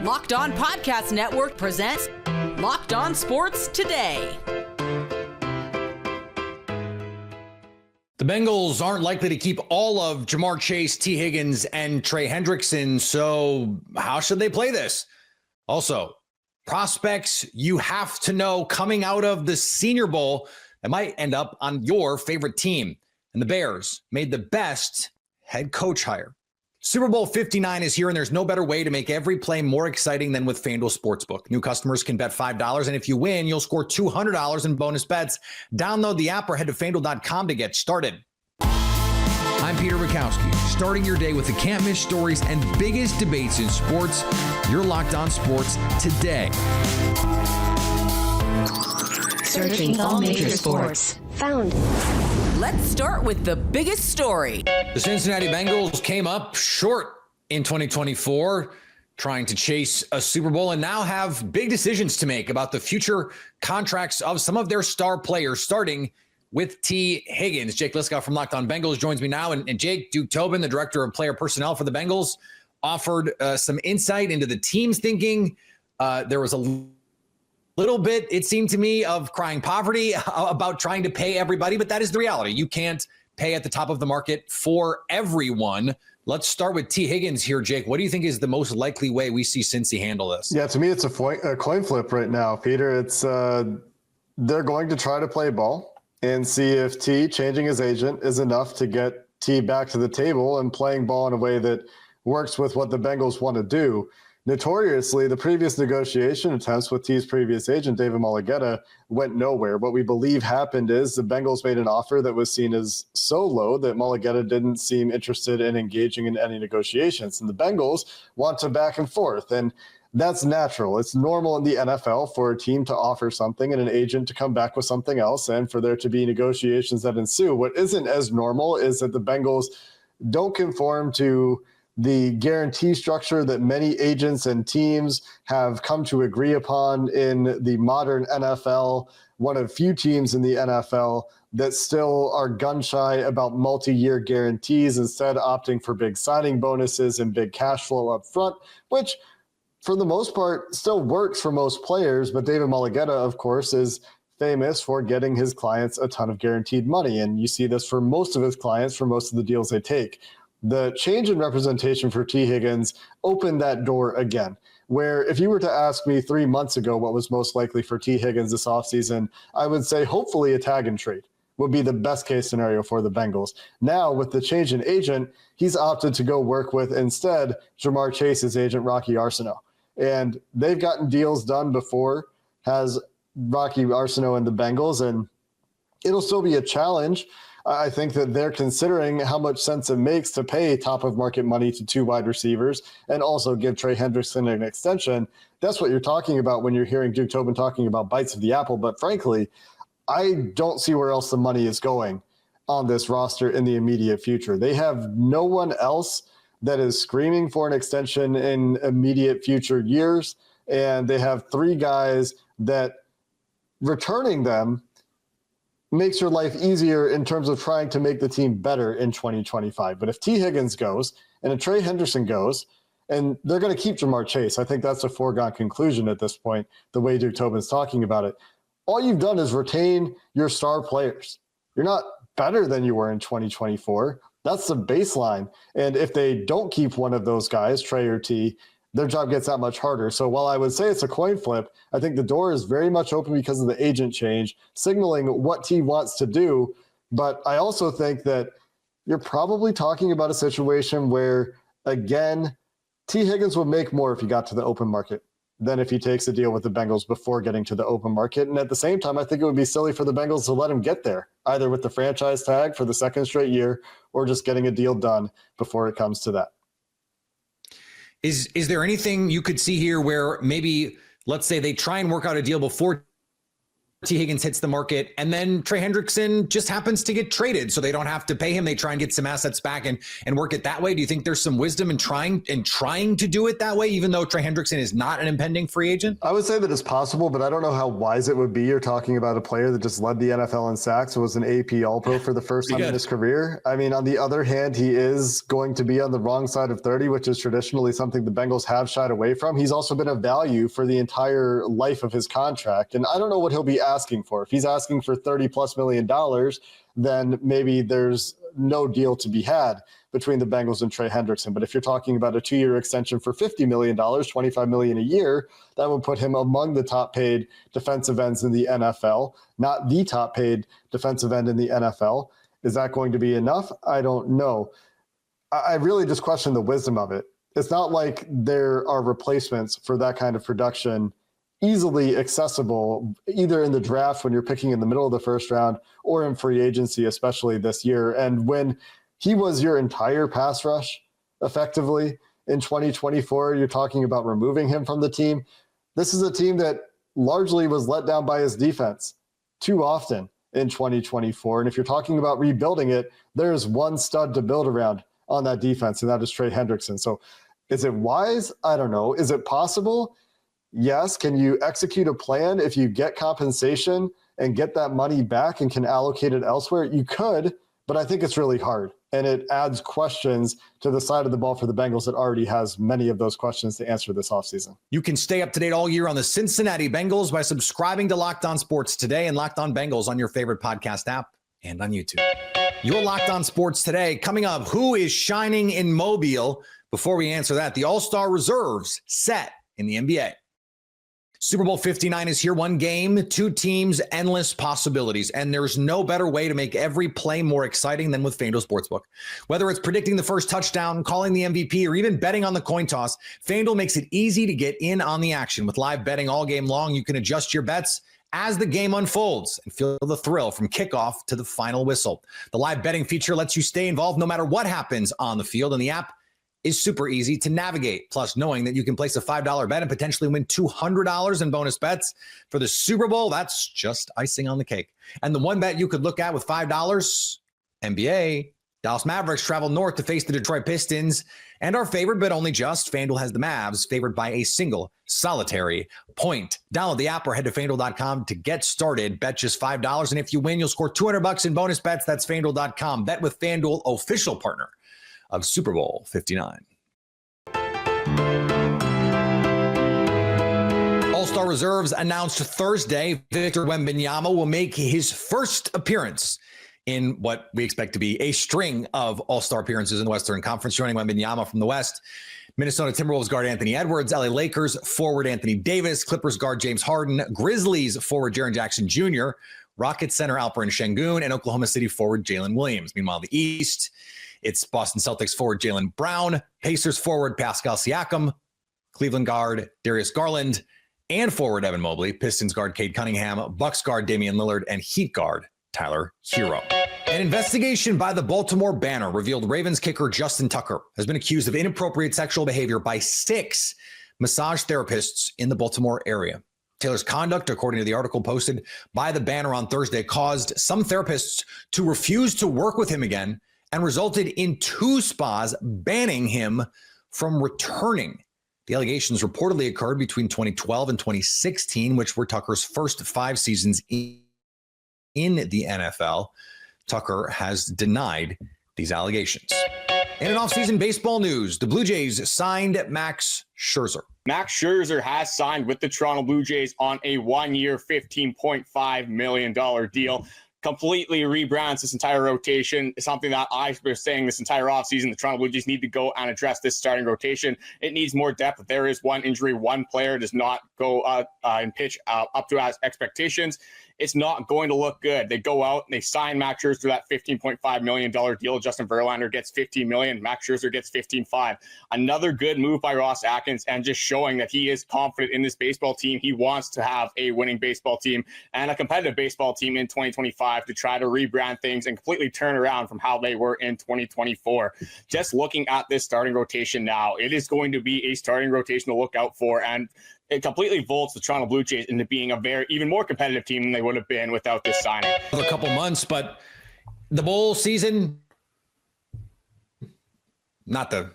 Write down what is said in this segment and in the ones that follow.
Locked On Podcast Network presents Locked On Sports Today. The Bengals aren't likely to keep all of Ja'Marr Chase, T. Higgins, and Trey Hendrickson, so how should they play this? Also, prospects you have to know coming out of the Senior Bowl that might end up on your favorite team. And the Bears made the best head coach hire. Super Bowl 59 is here, and there's no better way to make every play more exciting than with FanDuel Sportsbook. New customers can bet $5, and if you win, you'll score $200 in bonus bets. Download the app or head to FanDuel.com to get started. I'm Peter Bukowski, starting your day with the can't-miss stories and biggest debates in sports. You're Locked On Sports Today. Searching all major sports. Found. Let's start with the biggest story. The Cincinnati Bengals came up short in 2024, trying to chase a Super Bowl, and now have big decisions to make about the future contracts of some of their star players, starting with T. Higgins. Jake Liskow from Locked On Bengals joins me now. And Jake, Duke Tobin, the director of player personnel for the Bengals, offered some insight into the team's thinking. There was a little bit, it seemed to me, of crying poverty about trying to pay everybody, but that is the reality. You can't pay at the top of the market for everyone. Let's start with T. Higgins here, Jake. What do you think is the most likely way we see Cincy handle this? Yeah, to me, it's a coin flip right now, Peter. It's they're going to try to play ball and see if T changing his agent is enough to get T back to the table and playing ball in a way that works with what the Bengals want to do. Notoriously, the previous negotiation attempts with T's previous agent, David Mulugheta, went nowhere. What we believe happened is the Bengals made an offer that was seen as so low that Mulugheta didn't seem interested in engaging in any negotiations. And the Bengals want to back and forth. And that's natural. It's normal in the NFL for a team to offer something and an agent to come back with something else and for there to be negotiations that ensue. What isn't as normal is that the Bengals don't conform to the guarantee structure that many agents and teams have come to agree upon in the modern NFL, one of few teams in the NFL that still are gun shy about multi-year guarantees, instead opting for big signing bonuses and big cash flow up front, which for the most part still works for most players. But David Mulugheta, of course, is famous for getting his clients a ton of guaranteed money. And you see this for most of his clients for most of the deals they take. The change in representation for T. Higgins opened that door again, where if you were to ask me 3 months ago what was most likely for T. Higgins this offseason, I would say hopefully a tag and trade would be the best case scenario for the Bengals. Now, with the change in agent, he's opted to go work with instead Ja'Marr Chase's agent, Rocky Arsenault. And they've gotten deals done before, has Rocky Arsenault and the Bengals, and it'll still be a challenge. I think that they're considering how much sense it makes to pay top of market money to two wide receivers and also give Trey Hendrickson an extension. That's what you're talking about when you're hearing Duke Tobin talking about bites of the apple. But frankly, I don't see where else the money is going on this roster in the immediate future. They have no one else that is screaming for an extension in immediate future years. And they have three guys that returning them makes your life easier in terms of trying to make the team better in 2025. But if T. Higgins goes and if Trey Hendrickson goes, and they're going to keep Ja'Marr Chase, I think that's a foregone conclusion at this point, the way Duke Tobin's talking about it. All you've done is retain your star players. You're not better than you were in 2024. That's the baseline. And if they don't keep one of those guys, Trey or T, their job gets that much harder. So while I would say it's a coin flip, I think the door is very much open because of the agent change, signaling what T wants to do. But I also think that you're probably talking about a situation where, again, T. Higgins would make more if he got to the open market than if he takes a deal with the Bengals before getting to the open market. And at the same time, I think it would be silly for the Bengals to let him get there, either with the franchise tag for the second straight year or just getting a deal done before it comes to that. Is there anything you could see here where maybe, let's say they try and work out a deal before T. Higgins hits the market, and then Trey Hendrickson just happens to get traded, so they don't have to pay him. They try and get some assets back and work it that way. Do you think there's some wisdom in trying to do it that way, even though Trey Hendrickson is not an impending free agent? I would say that it's possible, but I don't know how wise it would be. You're talking about a player that just led the NFL in sacks, was an AP All-Pro for the first time in his career. I mean, on the other hand, he is going to be on the wrong side of 30, which is traditionally something the Bengals have shied away from. He's also been a value for the entire life of his contract, and I don't know what he'll be asking for. If he's asking for $30+ million, then maybe there's no deal to be had between the Bengals and Trey Hendrickson. But if you're talking about a 2-year extension for $50 million, $25 million a year, that would put him among the top paid defensive ends in the NFL, not the top paid defensive end in the NFL. Is that going to be enough? I don't know. I really just question the wisdom of it. It's not like there are replacements for that kind of production easily accessible, either in the draft when you're picking in the middle of the first round or in free agency, especially this year. And when he was your entire pass rush effectively in 2024, you're talking about removing him from the team. This is a team that largely was let down by his defense too often in 2024. And if you're talking about rebuilding it, there's one stud to build around on that defense, and that is Trey Hendrickson. So is it wise? I don't know. Is it possible? Yes. Can you execute a plan if you get compensation and get that money back and can allocate it elsewhere? You could, but I think it's really hard. And it adds questions to the side of the ball for the Bengals that already has many of those questions to answer this offseason. You can stay up to date all year on the Cincinnati Bengals by subscribing to Locked On Sports Today and Locked On Bengals on your favorite podcast app and on YouTube. You're Locked On Sports Today. Coming up, who is shining in Mobile? Before we answer that, the All-Star reserves set in the NBA. Super Bowl 59 is here. One game, two teams, endless possibilities. And there's no better way to make every play more exciting than with FanDuel Sportsbook. Whether it's predicting the first touchdown, calling the MVP, or even betting on the coin toss, FanDuel makes it easy to get in on the action. With live betting all game long, you can adjust your bets as the game unfolds and feel the thrill from kickoff to the final whistle. The live betting feature lets you stay involved no matter what happens on the field, and the app is super easy to navigate. Plus, knowing that you can place a $5 bet and potentially win $200 in bonus bets for the Super Bowl, that's just icing on the cake. And the one bet you could look at with $5, NBA, Dallas Mavericks travel north to face the Detroit Pistons, and our favorite, but only just, FanDuel has the Mavs favored by a single solitary point. Download the app or head to FanDuel.com to get started. Bet just $5, and if you win, you'll score $200 in bonus bets. That's FanDuel.com. Bet with FanDuel, official partner of Super Bowl 59. All-Star reserves announced Thursday. Victor Wembanyama will make his first appearance in what we expect to be a string of All-Star appearances in the Western Conference. Joining Wembanyama from the West, Minnesota Timberwolves guard Anthony Edwards, LA Lakers forward Anthony Davis, Clippers guard James Harden, Grizzlies forward Jaren Jackson Jr., Rockets center Alperen Şengün, and Oklahoma City forward Jalen Williams. Meanwhile, the East, it's Boston Celtics forward Jaylen Brown, Pacers forward Pascal Siakam, Cleveland guard Darius Garland, and forward Evan Mobley, Pistons guard Cade Cunningham, Bucks guard Damian Lillard, and Heat guard Tyler Hero. An investigation by the Baltimore Banner revealed Ravens kicker Justin Tucker has been accused of inappropriate sexual behavior by 6 massage therapists in the Baltimore area. Taylor's conduct, according to the article posted by the Banner on Thursday, caused some therapists to refuse to work with him again and resulted in 2 spas banning him from returning. The allegations reportedly occurred between 2012 and 2016, which were Tucker's first 5 seasons in the NFL. Tucker has denied these allegations. And in offseason baseball news, the Blue Jays signed Max Scherzer. Max Scherzer has signed with the Toronto Blue Jays on a 1-year, $15.5 million deal. Completely rebrands this entire rotation. It's something that I've been saying this entire offseason. The Toronto Blue Jays need to go and address this starting rotation. It needs more depth. There is one injury. One player does not go and pitch up to our expectations. It's not going to look good. They go out and they sign Max Scherzer to that $15.5 million deal. Justin Verlander gets $15 million. Max Scherzer gets $15.5. Another good move by Ross Atkins, and just showing that he is confident in this baseball team. He wants to have a winning baseball team and a competitive baseball team in 2025. 2025 to try to rebrand things and completely turn around from how they were in 2024. Just looking at this starting rotation now, it is going to be a starting rotation to look out for, and it completely vaults the Toronto Blue Jays into being a even more competitive team than they would have been without this signing. For a couple months, but the bowl season, not the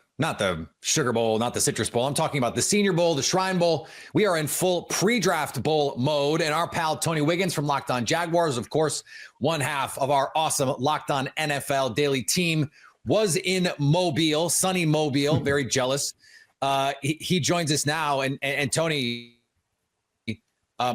Sugar Bowl, not the Citrus Bowl. I'm talking about the Senior Bowl, the Shrine Bowl. We are in full pre-draft bowl mode, and our pal Tony Wiggins from Locked On Jaguars, of course, one half of our awesome Locked On NFL daily team, was in Mobile, sunny Mobile, very jealous. He joins us now, and Tony,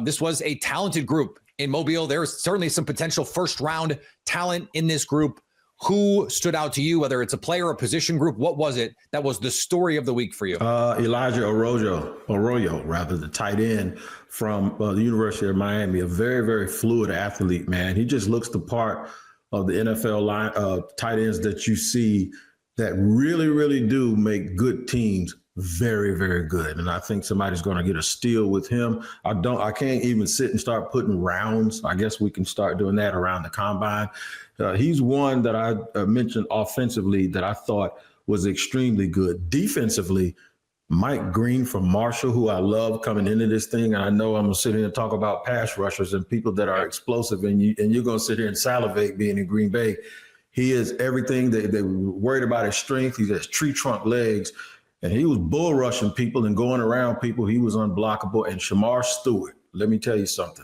this was a talented group in Mobile. There's certainly some potential first-round talent in this group. Who stood out to you, whether it's a player or a position group? What was it that was the story of the week for you? Elijah Arroyo, the tight end from the University of Miami, a very, very fluid athlete, man. He just looks the part of the NFL line tight ends that you see that really, really do make good teams very, very good. And I think somebody's going to get a steal with him. I can't even sit and start putting rounds. I guess we can start doing that around the combine. He's one that I mentioned offensively that I thought was extremely good. Defensively, Mike Green from Marshall, who I love coming into this thing. And I know I'm going to sit here and talk about pass rushers and people that are explosive, and you're going to sit here and salivate being in Green Bay. He is everything. They were worried about his strength. He has tree trunk legs, and he was bull rushing people and going around people. He was unblockable. And Shamar Stewart, let me tell you something.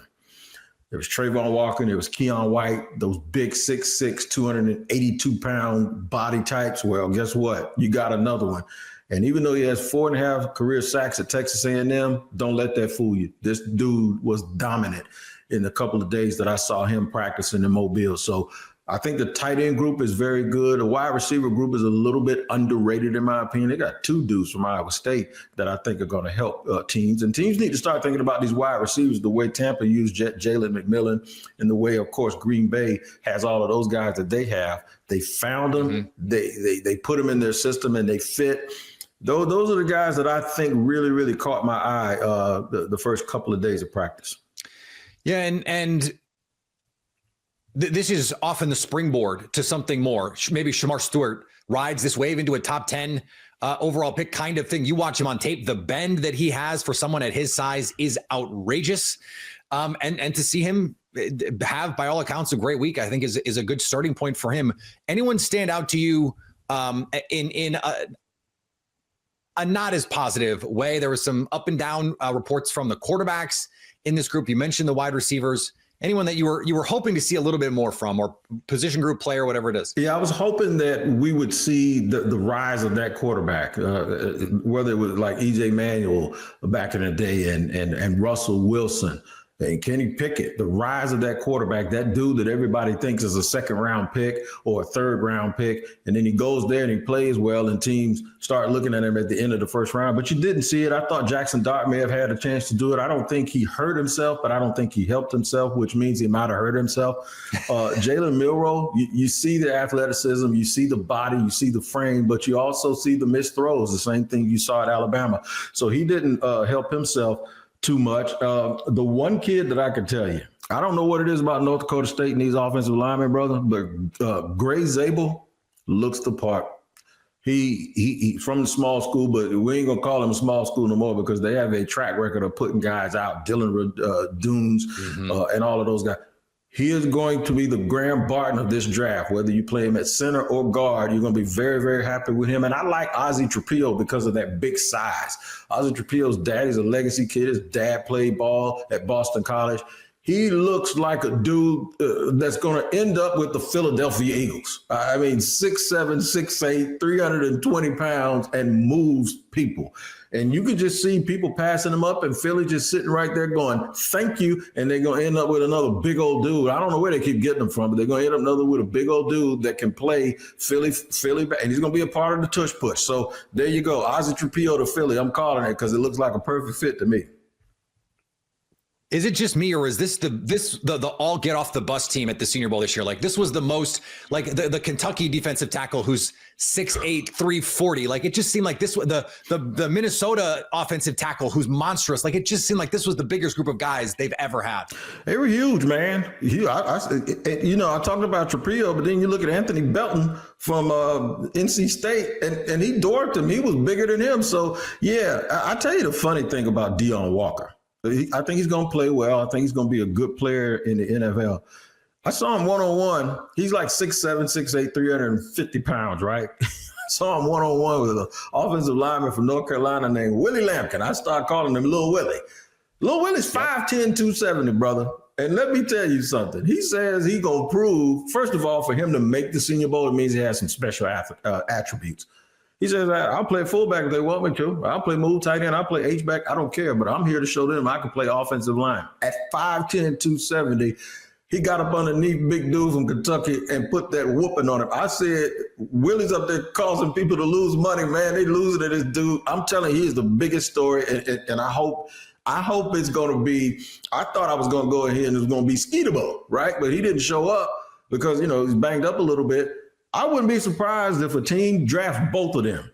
There was Trayvon Walker, there was Keon White, those big 6'6", 282-pound body types. Well, guess what? You got another one. And even though he has 4.5 career sacks at Texas A&M, don't let that fool you. This dude was dominant in the couple of days that I saw him practicing in Mobile. So I think the tight end group is very good. The wide receiver group is a little bit underrated, in my opinion. They got 2 dudes from Iowa State that I think are going to help teams. And teams need to start thinking about these wide receivers the way Tampa used Jalen McMillan and the way, of course, Green Bay has all of those guys that they have. They found them. Mm-hmm. They put them in their system, and they fit. Those are the guys that I think really, really caught my eye the first couple of days of practice. Yeah, and this is often the springboard to something more. Maybe Shamar Stewart rides this wave into a top 10 overall pick kind of thing. You watch him on tape. The bend that he has for someone at his size is outrageous. And to see him have, by all accounts, a great week, I think is a good starting point for him. Anyone stand out to you in a not as positive way? There was some up and down reports from the quarterbacks in this group. You mentioned the wide receivers. Anyone that you were hoping to see a little bit more from, or position group player, whatever it is? Yeah, I was hoping that we would see the rise of that quarterback, whether it was like E.J. Manuel back in the day and Russell Wilson and Kenny Pickett, the rise of that quarterback, that dude that everybody thinks is a second-round pick or a third-round pick, and then he goes there and he plays well, and teams start looking at him at the end of the first round. But you didn't see it. I thought Jackson Dart may have had a chance to do it. I don't think he hurt himself, but I don't think he helped himself, which means he might have hurt himself. Jalen Milroe, you see the athleticism, you see the body, you see the frame, but you also see the missed throws, the same thing you saw at Alabama. So he didn't help himself too much. The one kid that I could tell you, I don't know what it is about North Dakota State and these offensive linemen, brother, but Gray Zabel looks the part. He from the small school, but we ain't gonna call him a small school no more because they have a track record of putting guys out, Dylan Dunes, and all of those guys. He is going to be the Graham Barton of this draft. Whether you play him at center or guard, you're going to be very, very happy with him. And I like Ozzie Trapillo because of that big size. Ozzie Trapillo's daddy's a legacy kid. His dad played ball at Boston College. He looks like a dude that's going to end up with the Philadelphia Eagles. I mean, 6'7", 6'8", 320 pounds, and moves people. And you could just see people passing him up, and Philly just sitting right there going, thank you. And they're going to end up with another big old dude. I don't know where they keep getting them from, but they're going to end up with a big old dude that can play Philly back. And he's going to be a part of the tush push. So there you go. Ozzie Trapillo to Philly. I'm calling it because it looks like a perfect fit to me. Is it just me, or is this the all get off the bus team at the Senior Bowl this year? Like, this was the most, like the Kentucky defensive tackle who's 6'8", 340. Like, it just seemed like this was the Minnesota offensive tackle who's monstrous. Like, it just seemed like this was the biggest group of guys they've ever had. They were huge, man. I talked about Trapillo, but then you look at Anthony Belton from NC State, and he dwarfed him. He was bigger than him. So, yeah, I tell you the funny thing about Deion Walker. I think he's going to play well. I think he's going to be a good player in the NFL. I saw him one-on-one. He's like 6'7", 6'8", 350 pounds, right? I saw him one-on-one with an offensive lineman from North Carolina named Willie Lampkin. I started calling him Lil Willie. Lil Willie's 5'10", 270, brother. And let me tell you something. He says he's going to prove, first of all, for him to make the Senior Bowl, it means he has some special attributes. He says, I'll play fullback if they want me to. I'll play move tight end. I'll play H-back. I don't care, but I'm here to show them I can play offensive line. At 5'10", 270, he got up underneath big dude from Kentucky and put that whooping on him. I said, Willie's up there causing people to lose money, man. They losing to this dude. I'm telling you, he's the biggest story, and I hope it's going to be – I thought I was going to go ahead and it was going to be Skeetable, right? But he didn't show up because, he's banged up a little bit. I wouldn't be surprised if a team drafts both of them.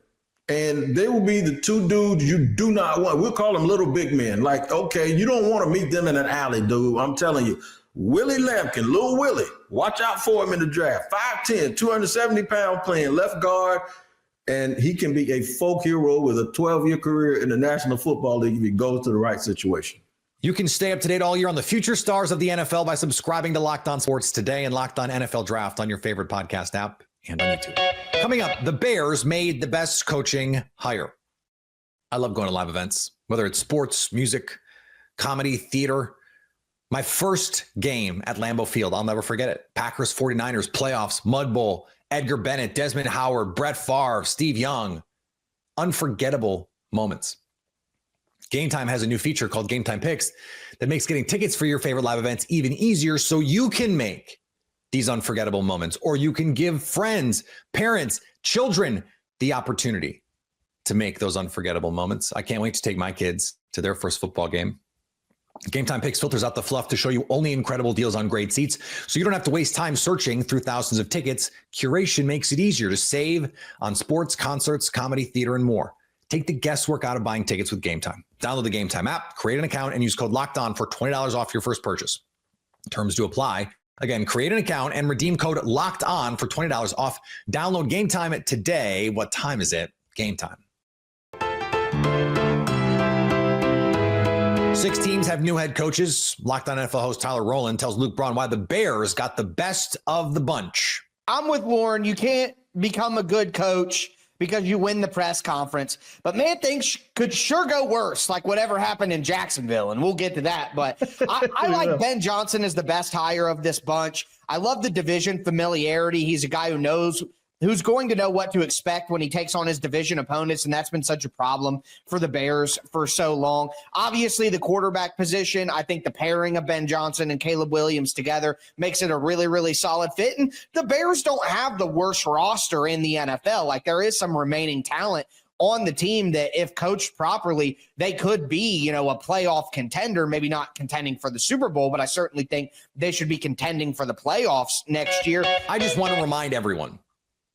And they will be the two dudes you do not want. We'll call them little big men. Like, okay, you don't want to meet them in an alley, dude. I'm telling you. Willie Lampkin, Lil Willie, watch out for him in the draft. 5'10", 270 pound playing left guard. And he can be a folk hero with a 12-year career in the National Football League if he goes to the right situation. You can stay up to date all year on the future stars of the NFL by subscribing to Locked On Sports Today and Locked On NFL Draft on your favorite podcast app and on YouTube. Coming up, the Bears made the best coaching hire. I love going to live events, whether it's sports, music, comedy, theater. My first game at Lambeau Field, I'll never forget it. Packers 49ers, playoffs, Mud Bowl, Edgar Bennett, Desmond Howard, Brett Favre, Steve Young. Unforgettable moments. Game Time has a new feature called Game Time Picks that makes getting tickets for your favorite live events even easier so you can make these unforgettable moments, or you can give friends, parents, children the opportunity to make those unforgettable moments. I can't wait to take my kids to their first football game. Game Time Picks filters out the fluff to show you only incredible deals on great seats, so you don't have to waste time searching through thousands of tickets. Curation makes it easier to save on sports, concerts, comedy, theater, and more. Take the guesswork out of buying tickets with Game Time. Download the Game Time app, create an account, and use code LOCKEDON for $20 off your first purchase. Terms do apply. Again, create an account and redeem code LOCKEDON for $20 off. Download Game Time today. What time is it? Game Time. 6 teams have new head coaches. Locked On NFL host Tyler Rowland tells Luke Braun why the Bears got the best of the bunch. I'm with Warren. You can't become a good coach because you win the press conference. But man, things could sure go worse, like whatever happened in Jacksonville, and we'll get to that. But I like Ben Johnson as the best hire of this bunch. I love the division familiarity. He's a guy who's going to know what to expect when he takes on his division opponents, and that's been such a problem for the Bears for so long. Obviously, the quarterback position, I think the pairing of Ben Johnson and Caleb Williams together makes it a really, really solid fit. And the Bears don't have the worst roster in the NFL. Like, there is some remaining talent on the team that, if coached properly, they could be, a playoff contender, maybe not contending for the Super Bowl, but I certainly think they should be contending for the playoffs next year. I just want to remind everyone,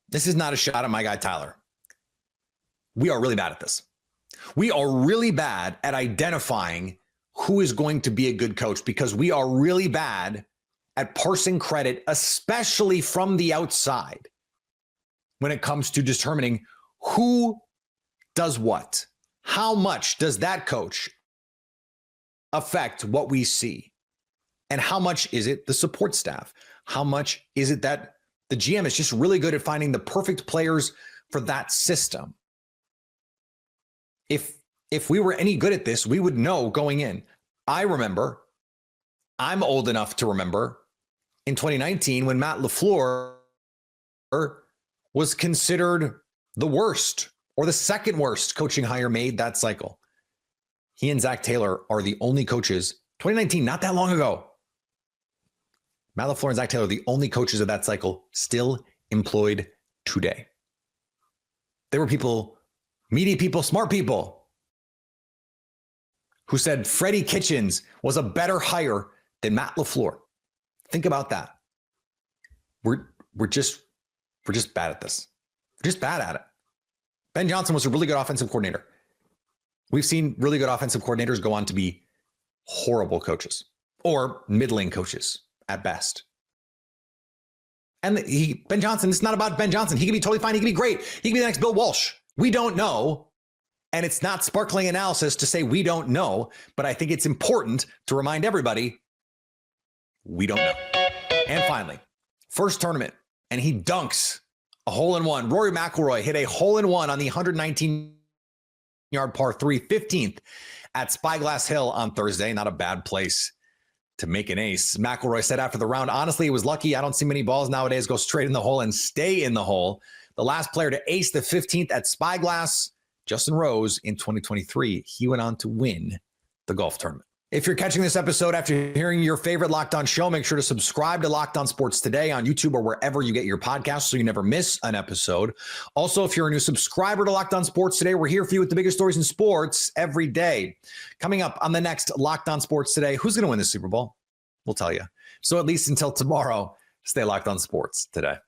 this is not a shot at my guy, Tyler. We are really bad at this. We are really bad at identifying who is going to be a good coach because we are really bad at parsing credit, especially from the outside, when it comes to determining who does what. How much does that coach affect what we see? And how much is it the support staff? How much is it that the GM is just really good at finding the perfect players for that system? If we were any good at this, we would know going in. I'm old enough to remember in 2019 when Matt LaFleur was considered the worst or the second worst coaching hire made that cycle. He and Zach Taylor are the only coaches, 2019, not that long ago. Matt LaFleur and Zach Taylor are the only coaches of that cycle still employed today. There were people, media people, smart people, who said Freddie Kitchens was a better hire than Matt LaFleur. Think about that. We're just bad at this. We're just bad at it. Ben Johnson was a really good offensive coordinator. We've seen really good offensive coordinators go on to be horrible coaches or middling coaches at best. And Ben Johnson, it's not about Ben Johnson. He could be totally fine. He could be great. He could be the next Bill Walsh. We don't know. And it's not sparkling analysis to say we don't know, but I think it's important to remind everybody we don't know. And finally, first tournament, and he dunks a hole-in-one. Rory McIlroy hit a hole-in-one on the 119-yard par 3, 15th at Spyglass Hill on Thursday. Not a bad place to make an ace. McIlroy said after the round, honestly, he was lucky. I don't see many balls nowadays go straight in the hole and stay in the hole. The last player to ace the 15th at Spyglass, Justin Rose, in 2023. He went on to win the golf tournament. If you're catching this episode after hearing your favorite Locked On show, make sure to subscribe to Locked On Sports Today on YouTube or wherever you get your podcasts so you never miss an episode. Also, if you're a new subscriber to Locked On Sports Today, we're here for you with the biggest stories in sports every day. Coming up on the next Locked On Sports Today, who's going to win the Super Bowl? We'll tell you. So at least until tomorrow, stay Locked On Sports Today.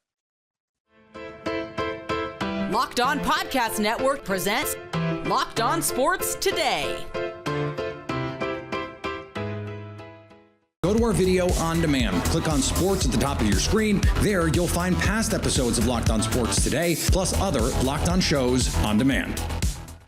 Locked On Podcast Network presents Locked On Sports Today. Go to our video on demand. Click on sports at the top of your screen. There, you'll find past episodes of Locked On Sports Today, plus other Locked On shows on demand.